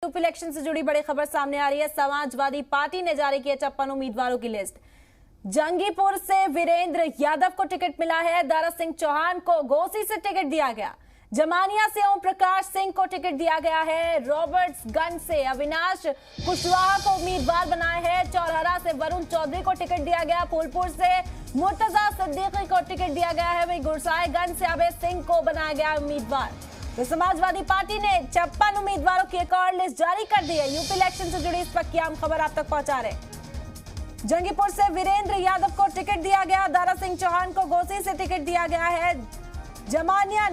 उप इलेक्शन से जुड़ी बड़ी खबर सामने आ रही है। समाजवादी पार्टी ने जारी किया 56 उम्मीदवारों की लिस्ट। जंगीपुर से वीरेंद्र यादव को टिकट मिला है। दारा सिंह चौहान को घोसी से टिकट दिया गया। जमानिया से ओम प्रकाश सिंह को टिकट दिया गया है। रॉबर्ट्सगंज से अविनाश कुशवाहा को उम्मीदवार बनाया है। चौरहरा से वरुण चौधरी को टिकट दिया गया। फूलपुर से मुर्तजा सिद्दीकी को टिकट दिया गया है। वहीं गुरसाएगंज से अभय सिंह को बनाया गया उम्मीदवार। तो समाजवादी पार्टी ने 56 उम्मीदवारों की एक और लिस्ट जारी कर दी है। यूपी इलेक्शन से जुड़ी इस वक्त की अहम खबर आप तक पहुंचा रहे। जंगीपुर से वीरेंद्र यादव को टिकट दिया गया। दारा सिंह चौहान को घोसी से टिकट दिया गया है। जमानिया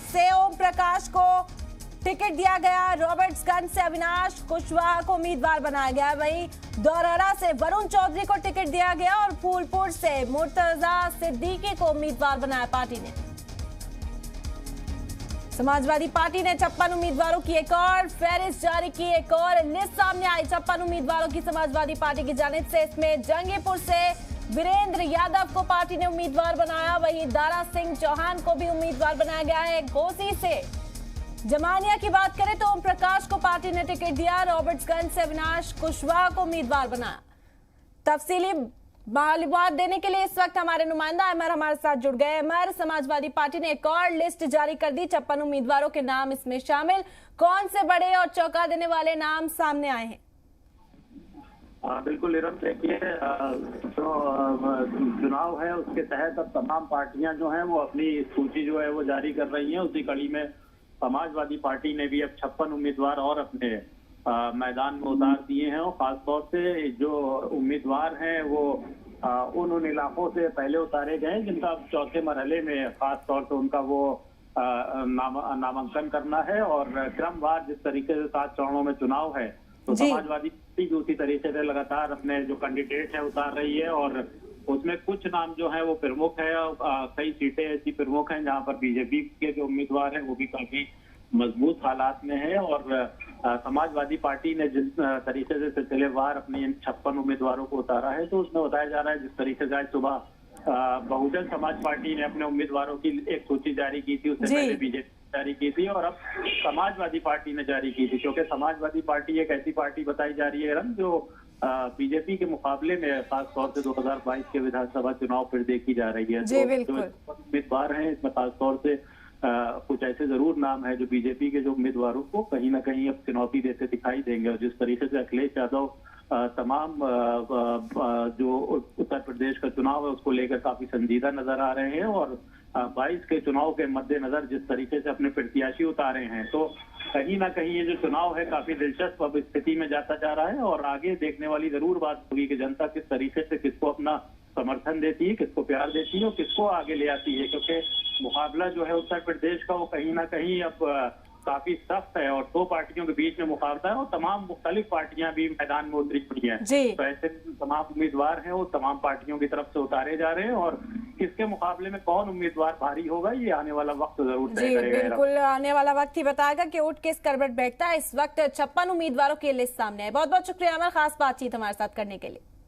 से ओम प्रकाश को टिकट दिया गया। रॉबर्ट्सगंज से अविनाश कुशवाहा को उम्मीदवार बनाया गया। वहीं दौरहरा से वरुण चौधरी को टिकट दिया गया और फूलपुर से मुर्तजा सिद्दीकी को उम्मीदवार बनाया पार्टी ने। समाजवादी पार्टी ने 56 उम्मीदवारों की एक और फहरिस्त जारी की। एक और लिस्ट सामने आई 56 उम्मीदवारों की समाजवादी पार्टी की जानिब से। इसमें जंगीपुर से वीरेंद्र यादव को पार्टी ने उम्मीदवार बनाया। वहीं दारा सिंह चौहान को भी उम्मीदवार बनाया गया है। घोसी से जमानिया की बात करें तो ओम प्रकाश को पार्टी ने टिकट दिया। रॉबर्ट्सगंज से अविनाश कुशवाहा को उम्मीदवार बनाया। तफसीली मालूमात देने के लिए इस वक्त हमारे नुमाइंदा अमर हमारे साथ जुड़ गए। अमर, समाजवादी पार्टी ने एक और लिस्ट जारी कर दी। 56 उम्मीदवारों के नाम इसमें शामिल। कौन से बड़े और चौंका देने वाले नाम सामने आए हैं? बिल्कुल निरम, देखिए चुनाव है उसके तहत अब तमाम पार्टियां जो हैं वो अपनी सूची जो है वो जारी कर रही हैं। उसी कड़ी में समाजवादी पार्टी ने भी अब 56 उम्मीदवार और अपने मैदान में उतार दिए हैं। और खासतौर से जो उम्मीदवार हैं वो उन इलाकों से पहले उतारे गए जिनका अब चौथे मरहले में खासतौर से उनका वो नामांकन करना है। और क्रमवार जिस तरीके से 7 चरणों में चुनाव है तो समाजवादी पार्टी भी उसी तरीके से लगातार अपने जो कैंडिडेट है उतार रही है। और उसमें कुछ नाम जो है वो प्रमुख है। कई सीटें ऐसी प्रमुख हैं जहां पर बीजेपी के जो उम्मीदवार हैं वो भी काफी मजबूत हालात में है। और समाजवादी पार्टी ने जिस तरीके से सिलसिलेवार अपनी इन 56 उम्मीदवारों को उतारा है तो उसमें बताया जा रहा है जिस तरीके से आज सुबह बहुजन समाज पार्टी ने अपने उम्मीदवारों की एक सूची जारी की थी, उससे पहले बीजेपी जारी की थी और अब समाजवादी पार्टी ने जारी की थी। क्योंकि समाजवादी पार्टी एक ऐसी पार्टी बताई जा रही है जो बीजेपी के मुकाबले में खासतौर से 2022 के विधानसभा चुनाव फिर देखी जा रही है। तो जो उम्मीदवार हैं इसमें खासतौर से कुछ ऐसे जरूर नाम है जो बीजेपी के जो उम्मीदवारों को कहीं ना कहीं अब चुनौती देते दिखाई देंगे। और जिस तरीके से अखिलेश यादव तमाम जो उत्तर प्रदेश का चुनाव है उसको लेकर काफी संजीदा नजर आ रहे हैं। और 22 के चुनाव के मद्देनजर जिस तरीके से अपने प्रत्याशी उतारे हैं तो कहीं ना कहीं ये जो चुनाव है काफी दिलचस्प अब स्थिति में जाता जा रहा है। और आगे देखने वाली जरूर बात होगी कि जनता किस तरीके से किसको अपना समर्थन देती है, किसको प्यार देती है और किसको आगे ले आती है। क्योंकि मुकाबला जो है उत्तर प्रदेश का वो कहीं ना कहीं अब काफी सख्त है और 2 पार्टियों के बीच में मुकाबला है और तमाम मुख्तलिफ पार्टियां भी मैदान में उतरी पड़ी हैं। तो ऐसे तमाम उम्मीदवार हैं वो तमाम पार्टियों की तरफ से उतारे जा रहे हैं और किसके मुकाबले में कौन उम्मीदवार भारी होगा ये आने वाला वक्त जरूर तय करेगा। बिल्कुल, आने वाला वक्त ही बताएगा कि उठ किस करवट बैठता है। इस वक्त 56 उम्मीदवारों की लिस्ट सामने है। बहुत बहुत शुक्रिया अमर, खास बातचीत हमारे साथ करने के लिए।